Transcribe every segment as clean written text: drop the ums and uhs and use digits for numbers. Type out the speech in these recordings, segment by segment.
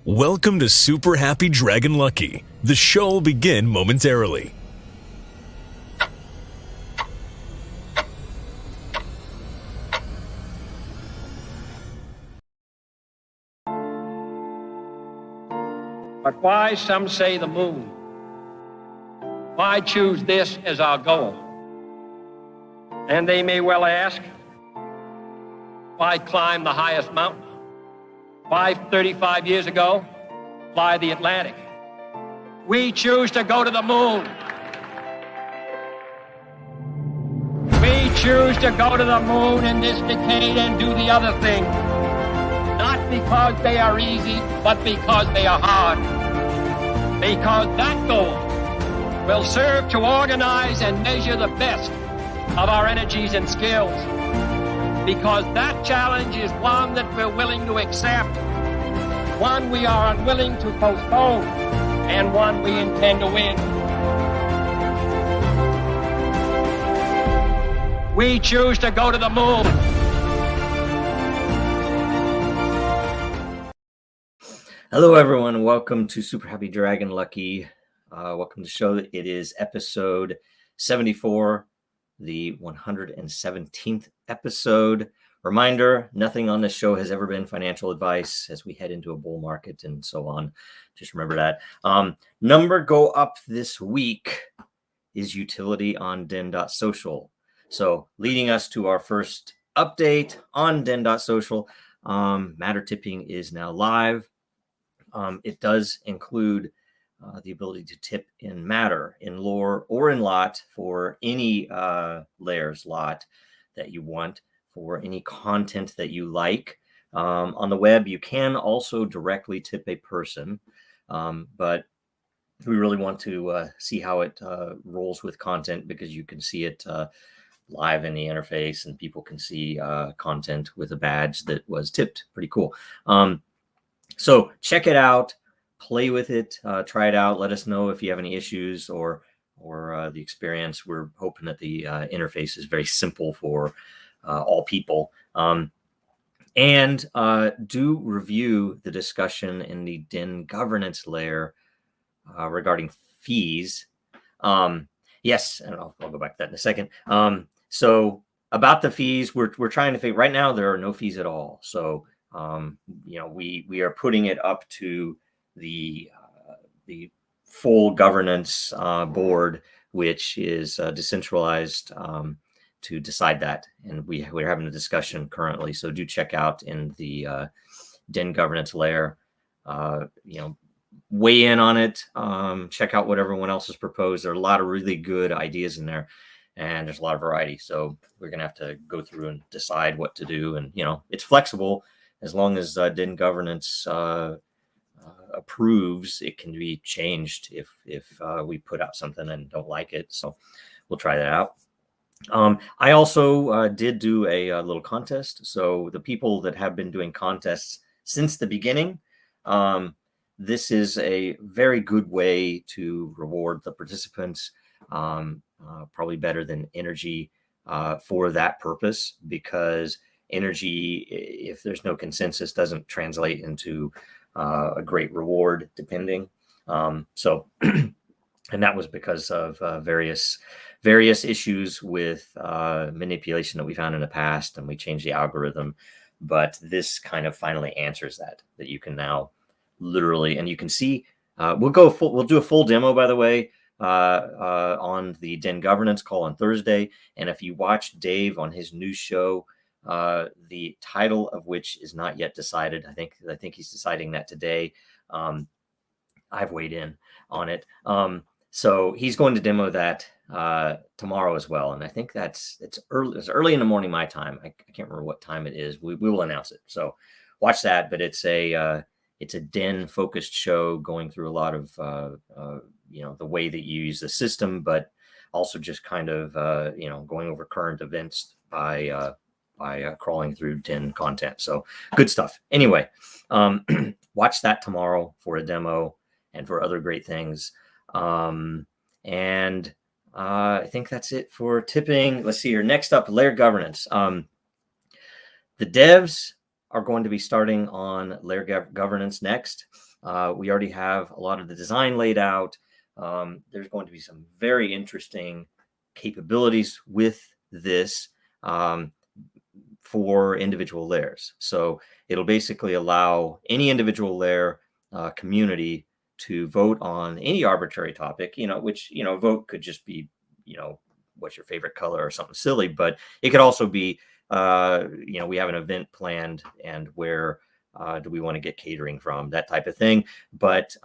Welcome to Super Happy Dragon Lucky. The show will begin momentarily. But why, some say, the moon? Why choose this as our goal? And they may well ask, why climb the highest mountain? Why, 35 years ago, fly the Atlantic? We choose to go to the moon. We choose to go to the moon in this decade and do the other thing. Not because they are easy, but because they are hard. Because that goal will serve to organize and measure the best of our energies and skills. Because that challenge is one that we're willing to accept, one we are unwilling to postpone, and one we intend to win. We choose to go to the moon. Hello, everyone. Welcome to Super Happy Dragon Lucky. Welcome to the show. It is episode 74, the 117th episode. Reminder, nothing on this show has ever been financial advice as we head into a bull market and so on. Just remember that. Number go up this week is utility on Den.Social. So leading us to our first update on Den.Social, Matter tipping is now live. It does include the ability to tip in Matter, in Lore, or in Lot for any layers lot that you want, for any content that you like. On the web, you can also directly tip a person, but we really want to see how it rolls with content, because you can see it live in the interface and people can see content with a badge that was tipped. Pretty cool. So check it out, play with it, try it out. Let us know if you have any issues or the experience. We're hoping that the interface is very simple for all people. And do review the discussion in the Den governance layer regarding fees. Yes, and I'll go back to that in a second. So about the fees, we're trying to figure. Right now, there are no fees at all. So we are putting it up to the full governance board, which is decentralized, to decide that. And we're having a discussion currently. So do check out in the Den governance layer, weigh in on it, check out what everyone else has proposed. There are a lot of really good ideas in there, and there's a lot of variety. So we're going to have to go through and decide what to do. And, it's flexible. As long as Den governance approves, it can be changed if we put out something and don't like it. So we'll try that out. I also did do a little contest. So the people that have been doing contests since the beginning, this is a very good way to reward the participants, probably better than energy for that purpose, because energy, if there's no consensus, doesn't translate into a great reward, depending. And that was because of various issues with manipulation that we found in the past, and we changed the algorithm. But this kind of finally answers that you can now literally, and you can see, we'll do a full demo, by the way, on the Den governance call on Thursday. And if you watch Dave on his new show, the title of which is not yet decided. I think he's deciding that today. I've weighed in on it. So he's going to demo that tomorrow as well. And I think it's early in the morning, my time. I can't remember what time it is. We will announce it. So watch that. But it's a Den focused show, going through a lot of the way that you use the system, but also just kind of going over current events by crawling through Den content. So good stuff. Anyway, watch that tomorrow for a demo and for other great things. And I think that's it for tipping. Let's see here. Next up, layer governance. The devs are going to be starting on layer governance next. We already have a lot of the design laid out. There's going to be some very interesting capabilities with this for individual layers. So it'll basically allow any individual layer community to vote on any arbitrary topic, which, vote could just be, what's your favorite color or something silly, but it could also be, we have an event planned and where do we want to get catering from, that type of thing. But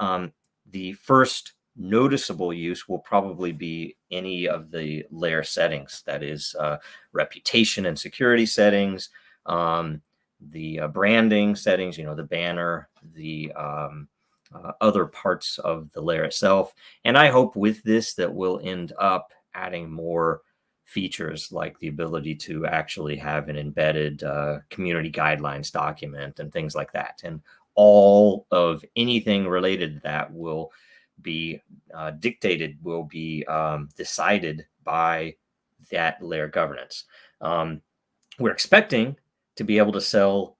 the first noticeable use will probably be any of the layer settings, that is reputation and security settings, the branding settings, the banner, the other parts of the layer itself. And I hope with this that we'll end up adding more features like the ability to actually have an embedded community guidelines document and things like that. And all of anything related to that will be decided by that layer governance. We're expecting to be able to sell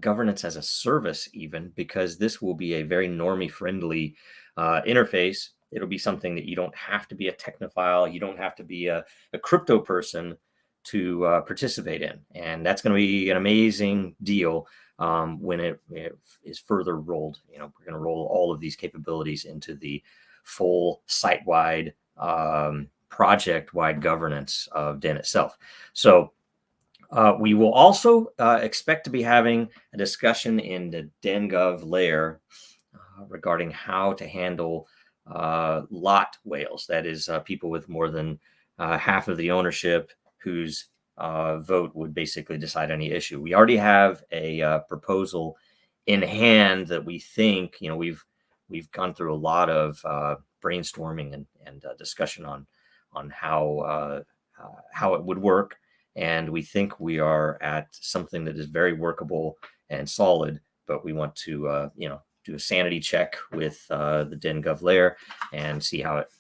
governance as a service even, because this will be a very normie friendly interface. It'll be something that you don't have to be a technophile, you don't have to be a crypto person to participate in. And that's going to be an amazing deal when it is further rolled. We're going to roll all of these capabilities into the full site-wide, project-wide governance of Den itself. So we will also expect to be having a discussion in the DenGov layer regarding how to handle lot whales. That is people with more than half of the ownership whose vote would basically decide any issue. We already have a proposal in hand that we think, we've gone through a lot of brainstorming and discussion on how it would work. And we think we are at something that is very workable and solid, but we want to, do a sanity check with the DenGov layer and see how it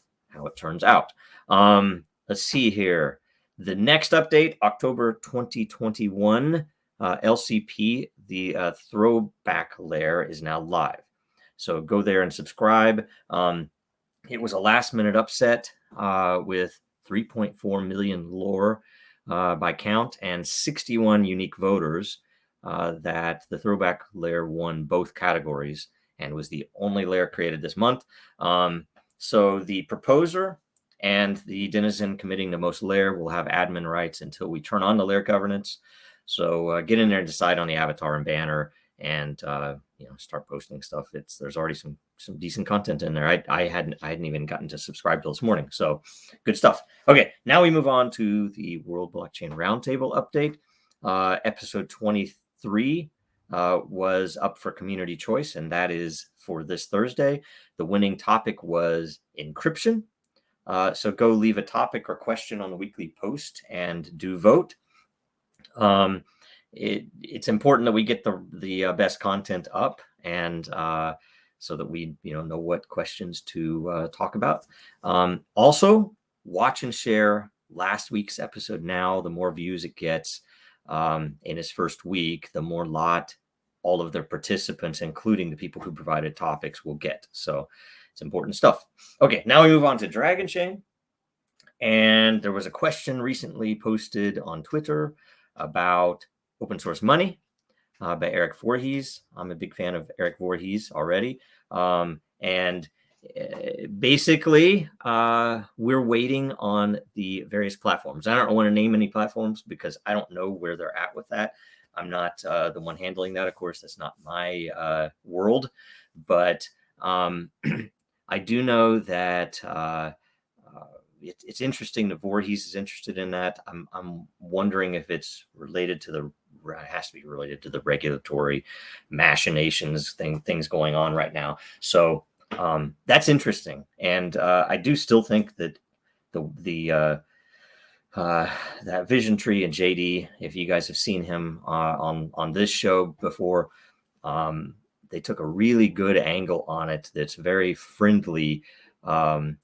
turns out. Let's see here. The next update, October 2021, LCP, the throwback layer is now live. So go there and subscribe. It was a last minute upset with 3.4 million lore by count and 61 unique voters that the throwback layer won both categories and was the only layer created this month. So the proposer and the denizen committing the most layer will have admin rights until we turn on the layer governance. So get in there and decide on the avatar and banner and start posting stuff. There's already some decent content in there. I hadn't even gotten to subscribe till this morning. So good stuff. Okay, now we move on to the World Blockchain Roundtable update. Episode 23 was up for community choice, and that is for this Thursday. The winning topic was encryption. So go leave a topic or question on the weekly post and do vote. It's important that we get the best content up, and so that we know what questions to talk about. Also, watch and share last week's episode now. The more views it gets in its first week, the more lot all of their participants, including the people who provided topics, will get. So it's important stuff. Okay, now we move on to Dragonchain. And there was a question recently posted on Twitter about open source money by Eric Voorhees. I'm a big fan of Eric Voorhees already. Basically, we're waiting on the various platforms. I don't want to name any platforms because I don't know where they're at with that. I'm not the one handling that. Of course, that's not my world. But I do know that it's interesting that Voorhees is interested in that. I'm wondering if it's related to it has to be related to the regulatory machinations things going on right now. So that's interesting. And I do still think that that Vision Tree and JD, if you guys have seen him on this show before, they took a really good angle on it that's very friendly, and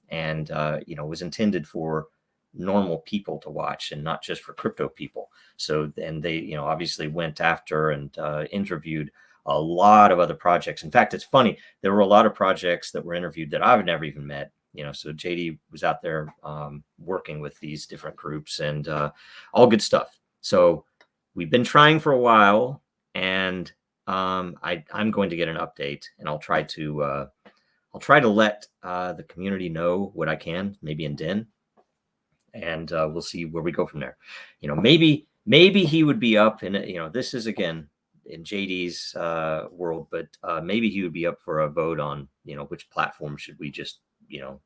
was intended for normal people to watch and not just for crypto people. So then they obviously went after and interviewed a lot of other projects. In fact, it's funny. There were a lot of projects that were interviewed that I've never even met. So JD was out there working with these different groups and all good stuff. So we've been trying for a while, and I'm going to get an update, and I'll try to let the community know what I can, maybe in Den, and we'll see where we go from there. Maybe he would be up, and this is again in JD's world, but maybe he would be up for a vote on which platform should we just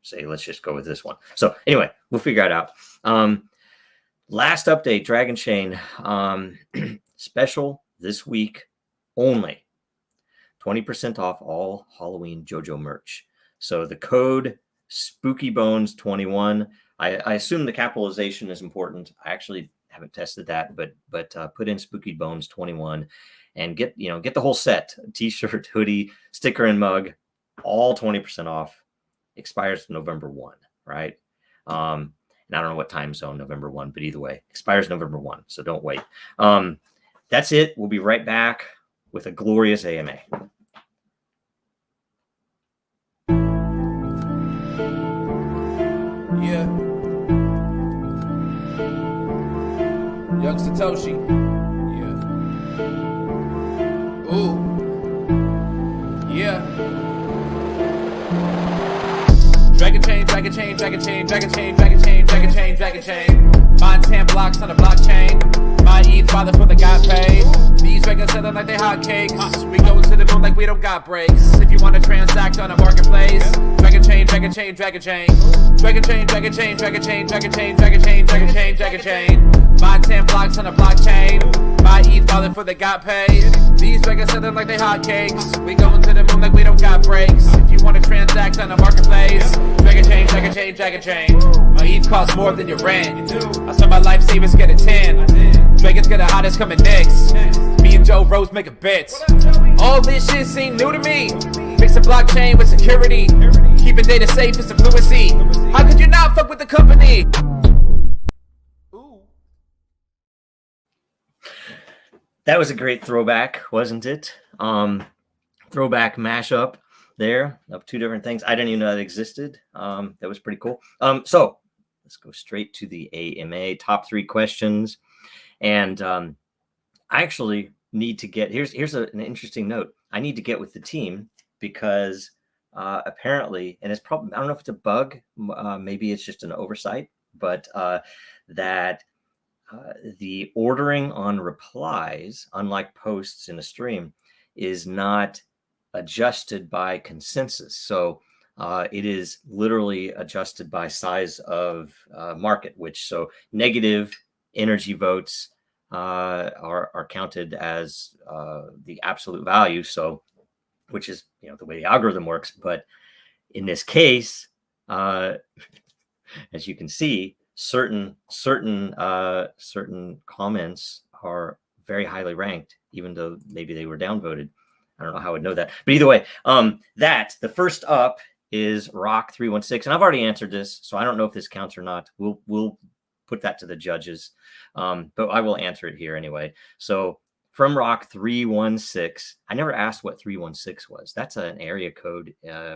say, let's just go with this one. So anyway, we'll figure it out. Last update, Dragonchain special this week only. 20% off all Halloween JoJo merch. So the code SpookyBones21. I assume the capitalization is important. I actually haven't tested that, but put in SpookyBones21 and get the whole set: t-shirt, hoodie, sticker, and mug, all 20% off. Expires November 1, right? And I don't know what time zone November 1, but either way, expires November 1. So don't wait. That's it. We'll be right back with a glorious AMA. Yeah. Young Satoshi. Yeah. Ooh. Yeah. Dragonchain, Dragonchain, Dragonchain, Dragonchain, Dragonchain, Dragonchain, Dragonchain. Mine 10 blocks on the blockchain. My ETH father for the got paid. These dragons selling like they hotcakes. We go to the moon like we don't got breaks. If you want to transact on a marketplace, Dragonchain, Dragonchain, Dragonchain. Dragonchain, Dragonchain, Dragonchain, Dragonchain, Dragonchain, Dragonchain, Dragonchain. Mine 10 blocks on the blockchain. My ETH father for the got paid. These dragons selling like they hotcakes. We going to the moon like we don't got breaks. If you want to transact on a marketplace, Dragonchain, Dragonchain, Dragonchain. My ETH costs more than your rent. I saw my life savings get a 10. Dragons get the hottest coming next. Me and Joe Rose make a bet. All this shit seem new to me. Mix the blockchain with security. Keeping data safe is the fluency. How could you not fuck with the company? That was a great throwback, wasn't it? Throwback mashup there of two different things. I didn't even know that existed. That was pretty cool. So let's go straight to the AMA top 3 questions. And I actually need to get, here's an interesting note. I need to get with the team because apparently, and it's probably, I don't know if it's a bug, maybe it's just an oversight, but that the ordering on replies, unlike posts in a stream, is not adjusted by consensus. So it is literally adjusted by size of market, which so negative energy votes are counted as the absolute value. So, which is the way the algorithm works. But in this case, as you can see, certain comments are very highly ranked, even though maybe they were downvoted. I don't know how I would know that, but either way, the first up is Rock 316, and I've already answered this, so I don't know if this counts or not. We'll put that to the judges, but I will answer it here anyway. So from Rock 316, I never asked what 316 was. That's an area code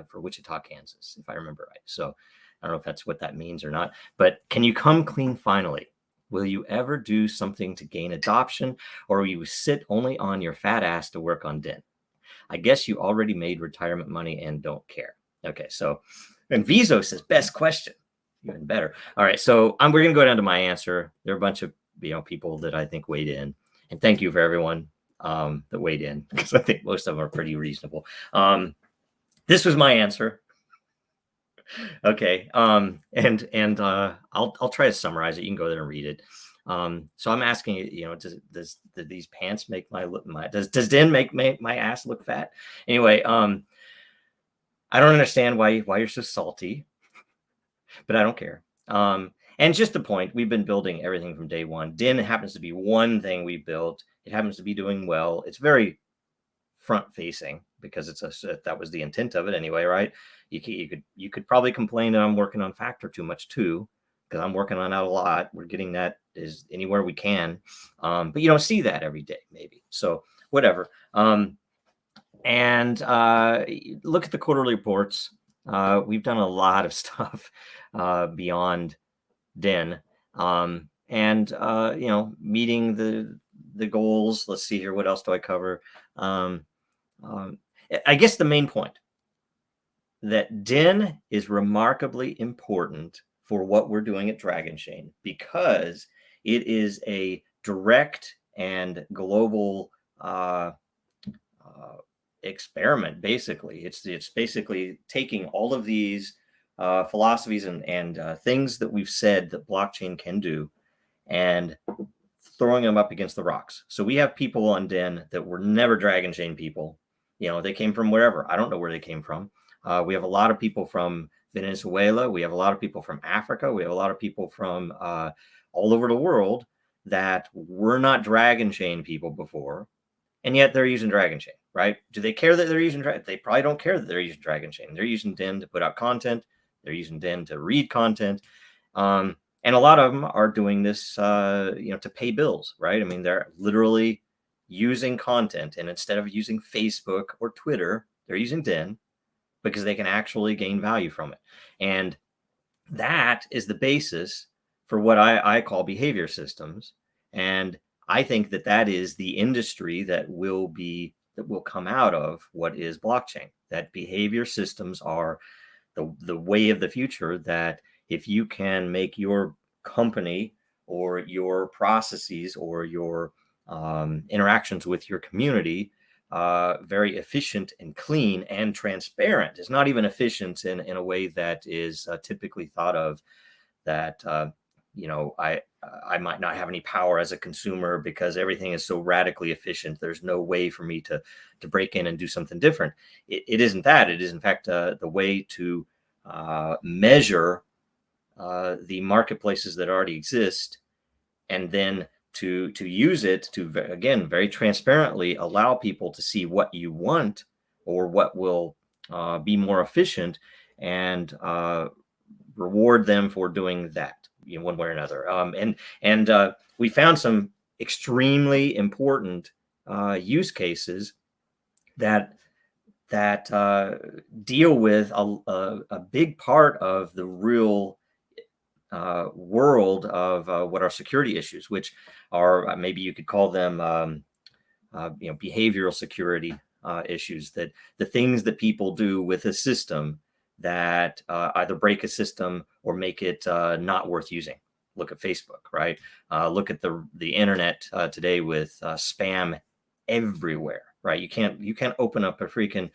for Wichita, Kansas, if I remember right. So I don't know if that's what that means or not, but can you come clean finally? Will you ever do something to gain adoption, or will you sit only on your fat ass to work on Den? I guess you already made retirement money and don't care. Okay, so, and Vizo says, best question. Even better. All right, so we're going to go down to my answer. There are a bunch of people that I think weighed in, and thank you for everyone that weighed in, because I think most of them are pretty reasonable. This was my answer. Okay, and I'll try to summarize it. You can go there and read it. So I'm asking you, does these pants make does Den make my ass look fat? Anyway, I don't understand why you're so salty, but I don't care. And just the point, we've been building everything from day one. Den happens to be one thing we built. It happens to be doing well. It's very front facing because that was the intent of it anyway, right? You could probably complain that I'm working on Factor too much too, because I'm working on that a lot. We're getting that is anywhere we can, but you don't see that every day, maybe. So whatever. And look at the quarterly reports. We've done a lot of stuff beyond Den, and meeting the goals. Let's see here. What else do I cover? I guess the main point that Den is remarkably important for what we're doing at Dragonchain, because it is a direct and global experiment. Basically, it's basically taking all of these philosophies and things that we've said that blockchain can do, and throwing them up against the rocks. So we have people on Den that were never Dragonchain people. They came from wherever. I don't know where they came from. We have a lot of people from Venezuela. We have a lot of people from Africa. We have a lot of people from all over the world that were not Dragonchain people before, and yet they're using Dragonchain, right? Do they care that they're using Dragonchain? They probably don't care that they're using Dragonchain. They're using Den to put out content. They're using Den to read content. And a lot of them are doing this, to pay bills, right? I mean, they're literally using content, and instead of using Facebook or Twitter, they're using Den because they can actually gain value from it. And that is the basis for what I call behavior systems. And I think that is the industry that will come out of what is blockchain. That behavior systems are the way of the future, that if you can make your company or your processes or your interactions with your community very efficient and clean and transparent. It's not even efficient in a way that is typically thought of, that I might not have any power as a consumer because everything is so radically efficient. There's no way for me to break in and do something different. It isn't that. It is, in fact, the way to measure the marketplaces that already exist, and then to use it to, again, very transparently allow people to see what you want or what will be more efficient, and reward them for doing that, one way or another. And we found some extremely important use cases that deal with a big part of the real world of what are security issues, which are, maybe you could call them behavioral security issues, that the things that people do with a system that either break a system or make it not worth using. Look at Facebook, right? Look at the internet today with spam everywhere, right? You can't open up a freaking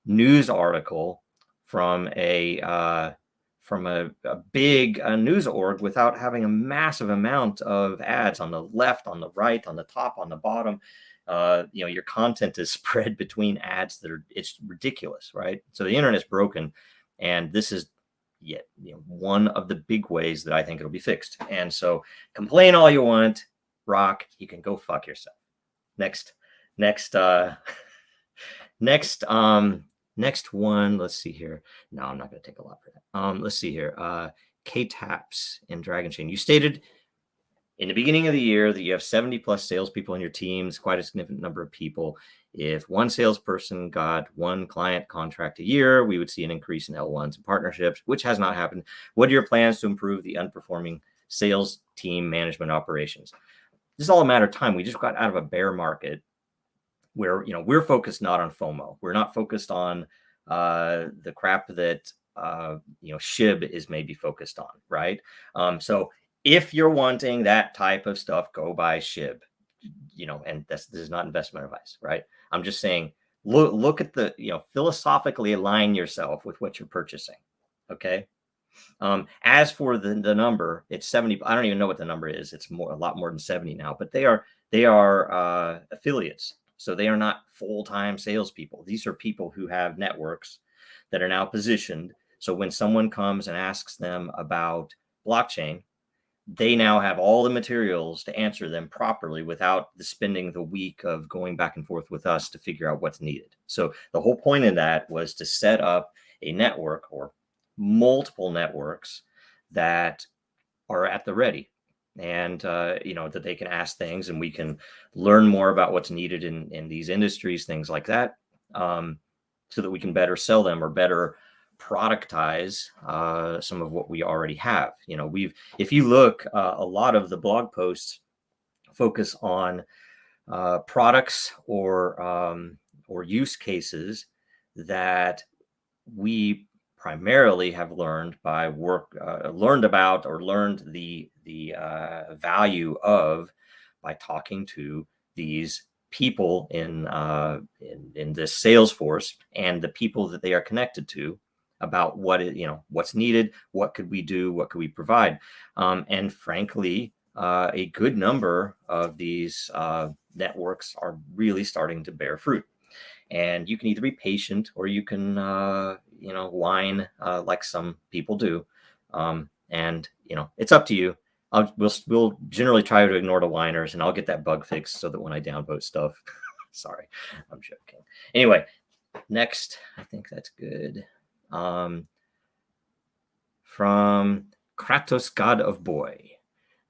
news article from a big news org without having a massive amount of ads on the left, on the right, on the top, on the bottom. Your content is spread between ads it's ridiculous, right? So the internet's broken, and this is yet one of the big ways that I think it'll be fixed. And so complain all you want, Rock, you can go fuck yourself. Next one, let's see here. No, I'm not going to take a lot for that. Let's see here. K-Taps in Dragonchain. You stated in the beginning of the year that you have 70 plus salespeople in your teams, quite a significant number of people. If one salesperson got one client contract a year, we would see an increase in L1s and partnerships, which has not happened. What are your plans to improve the unperforming sales team management operations? This is all a matter of time. We just got out of a bear market where we're focused not on FOMO. We're not focused on the crap that SHIB is maybe focused on, right? So if you're wanting that type of stuff, go buy SHIB. And this is not investment advice, right? I'm just saying, look at the philosophically align yourself with what you're purchasing. Okay. As for the number, it's 70. I don't even know what the number is. It's a lot more than 70 now, but they are affiliates. So they are not full-time salespeople. These are people who have networks that are now positioned. So when someone comes and asks them about blockchain, they now have all the materials to answer them properly without spending the week of going back and forth with us to figure out what's needed. So the whole point of that was to set up a network or multiple networks that are at the ready. And, that they can ask things, and we can learn more about what's needed in these industries, things like that. so that we can better sell them or better productize some of what we already have. If you look, a lot of the blog posts focus on products or use cases that we primarily have learned by learned the value of by talking to these people in this sales force and the people that they are connected to about what's needed, what could we do, what could we provide, and frankly, a good number of these networks are really starting to bear fruit. And you can either be patient or you can whine like some people do, and it's up to you. We'll generally try to ignore the whiners, and I'll get that bug fixed so that when I downvote stuff. Sorry, I'm joking. Anyway, next, I think that's good. From Kratos, God of Boy.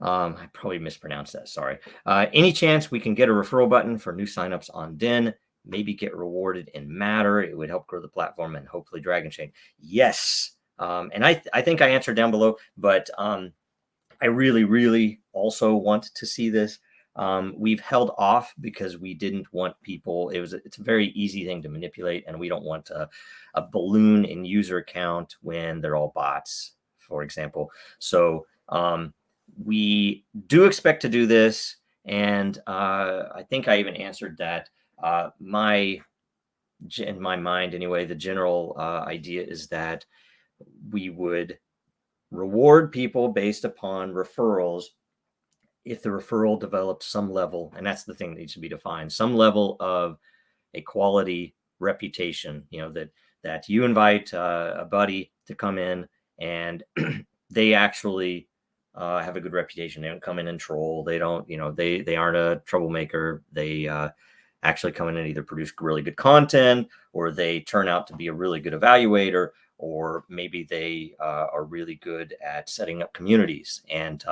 I probably mispronounced that. Sorry. Any chance we can get a referral button for new signups on Den? Maybe get rewarded in Matter. It would help grow the platform and hopefully Dragonchain. Yes. And I think I answered down below, but I really, really also want to see this. We've held off because we didn't want people. It's a very easy thing to manipulate, and we don't want a balloon in user count when they're all bots, for example. So we do expect to do this, and I think I even answered that. In my mind anyway, the general idea is that we would reward people based upon referrals if the referral developed some level, and that's the thing that needs to be defined, some level of a quality reputation, that you invite a buddy to come in and they actually have a good reputation. They don't come in and troll. They don't, they aren't a troublemaker. They actually come in and either produce really good content, or they turn out to be a really good evaluator, or maybe they are really good at setting up communities. And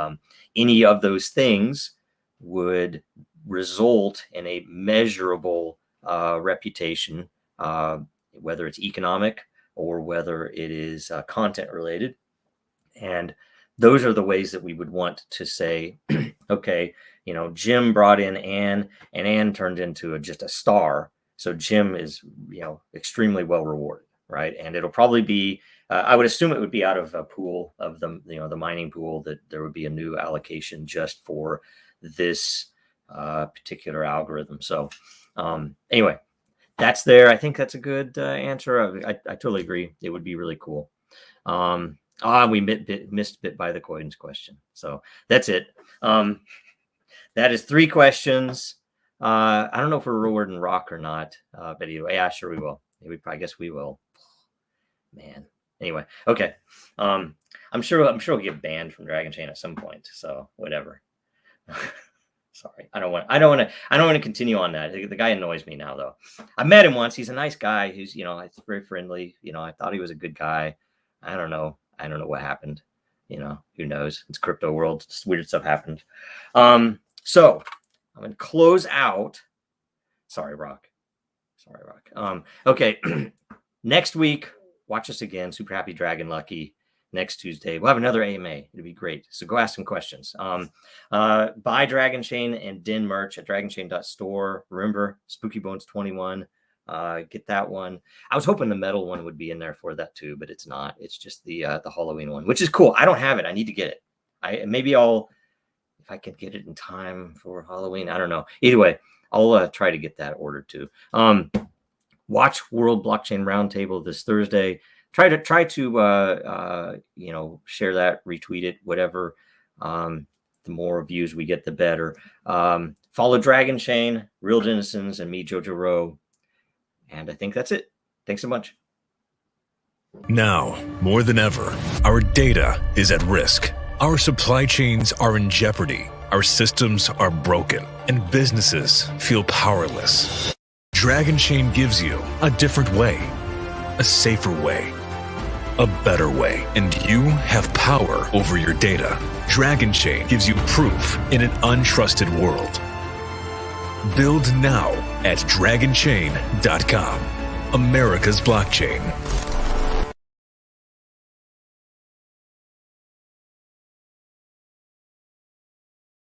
any of those things would result in a measurable reputation, whether it's economic or whether it is content related. And those are the ways that we would want to say, okay, Jim brought in Ann, and Ann turned into just a star. So Jim is, extremely well rewarded, right? And it'll probably be, I would assume it would be out of a pool of the mining pool, that there would be a new allocation just for this particular algorithm. So anyway, that's there. I think that's a good answer. I totally agree. It would be really cool. We missed bit by the coins question. So that's it. That is 3 questions. I don't know if we're rewarding Rock or not, but anyway, yeah, sure we will. I guess we will. Man. Anyway, okay. I'm sure we'll get banned from Dragonchain at some point. So whatever. Sorry, I don't want to continue on that. The guy annoys me now, though. I met him once. He's a nice guy. He's it's very friendly. I thought he was a good guy. I don't know what happened. Who knows? It's crypto world. Just weird stuff happened. So I'm going to close out. Sorry, Rock. Okay. Next week, watch us again. Super Happy Dragon Lucky. Next Tuesday, we'll have another AMA. It'll be great. So go ask some questions. Buy Dragonchain and Den merch at Dragonchain.Store. Remember, Spooky Bones 21. Get that one. I was hoping the metal one would be in there for that too, but it's not. It's just the Halloween one, which is cool. I don't have it. I need to get it. If I can get it in time for Halloween. I don't know. Either way, I'll try to get that ordered too. Watch World Blockchain Roundtable this Thursday. Try to share that, retweet it, whatever. The more views we get, the better. Follow Dragonchain, Real Denizens, and me, Jojo Rowe. And I think that's it. Thanks so much. Now, more than ever, our data is at risk. Our supply chains are in jeopardy. Our systems are broken, and businesses feel powerless. Dragonchain gives you a different way, a safer way, a better way, and you have power over your data. Dragonchain gives you proof in an untrusted world. Build now at Dragonchain.com. America's blockchain.